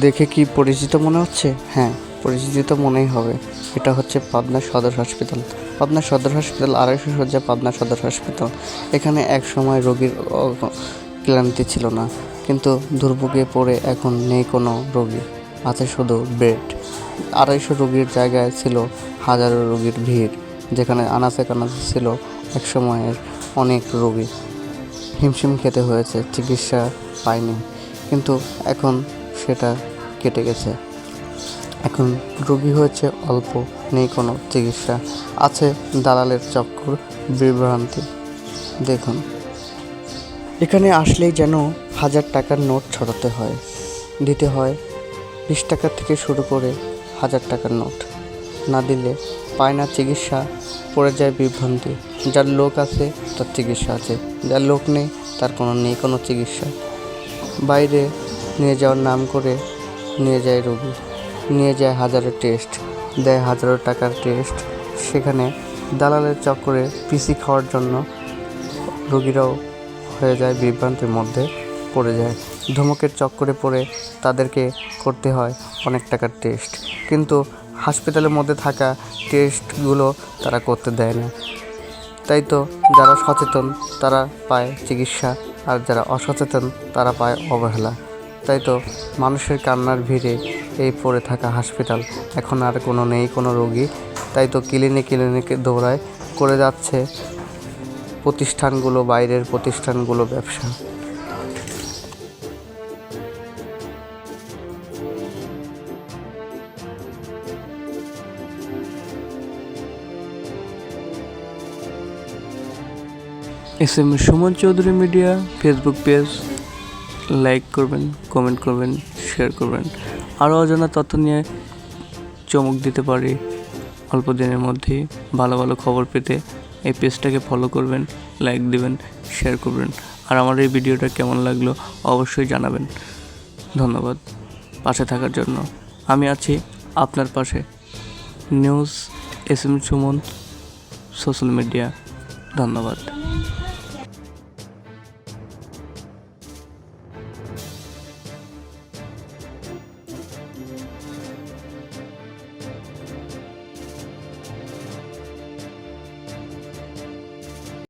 দেখে কি পরিচিত মনে হচ্ছে? হ্যাঁ, পরিচিত মনেই হবে। এটা হচ্ছে পাবনা সদর হাসপাতাল। পাবনা সদর হাসপাতাল 250 শয্যা পাবনা সদর হাসপাতাল। এখানে এক সময় রোগীর ক্লান্তি ছিল না, কিন্তু দুর্ভোগে পড়ে এখন নেই কোনো রোগী, আছে শুধু বেড। 250 রোগীর জায়গায় ছিল হাজারো রোগীর ভিড়, যেখানে আনাচে কানাচে ছিল এক সময়ের অনেক রোগী। হিমশিম খেতে হয়েছে, চিকিৎসা পায়নি, কিন্তু এখন সেটা কেটে গেছে। এখন রোগী হয়েছে অল্প, নেই কোনো চিকিৎসা, আছে দালালের চক্কর, বিভ্রান্তি। দেখুন, এখানে আসলেই যেন 1000 টাকার নোট ছড়াতে হয়, দিতে হয় 20 টাকা থেকে শুরু করে 1000 টাকার নোট। না দিলে পায় না চিকিৎসা, পড়ে যায় বিভ্রান্তি। যার লোক আছে তার চিকিৎসা আছে, যার লোক নেই তার নেই কোনো চিকিৎসা। বাইরে নিয়ে যাওয়ার নাম করে নিয়ে যায় রোগী, নিয়ে যায় হাজারো টেস্ট, দেয় হাজারো টাকার টেস্ট। সেখানে দালালের চক্করে পিসি খাওয়ার জন্য রোগীরাও হয়ে যায় বিভ্রান্তির মধ্যে পড়ে যায়। ধমকের চক্করে পড়ে তাদেরকে করতে হয় অনেক টাকার টেস্ট, কিন্তু হাসপাতালের মধ্যে থাকা টেস্টগুলো তারা করতে দেয় না। তাই তো যারা সচেতন তারা পায় চিকিৎসা, আর যারা অসচেতন তারা পায় অবহেলা। তাই তো মানুষের কান্নার ভিড়ে এই পড়ে থাকা হাসপাতাল, এখন আর নেই কোনো রোগী। তাই তো ক্লিনিকে দৌড়ায় করে যাচ্ছে প্রতিষ্ঠানগুলো, বাইরের প্রতিষ্ঠানগুলো ব্যবসা। SM Suman Chowdhury media Facebook page like করবেন, কমেন্ট করবেন, শেয়ার করবেন। আরও অজানা তথ্য নিয়ে চমক দিতে পারি অল্প দিনের মধ্যেই। ভালো ভালো খবর পেতে এই পেজটাকে ফলো করবেন, লাইক দিবেন, শেয়ার করবেন। আর আমার এই ভিডিওটা কেমন লাগলো অবশ্যই জানাবেন। ধন্যবাদ পাশে থাকার জন্য। আমি আছি আপনার পাশে। News SM Suman social media. ধন্যবাদ।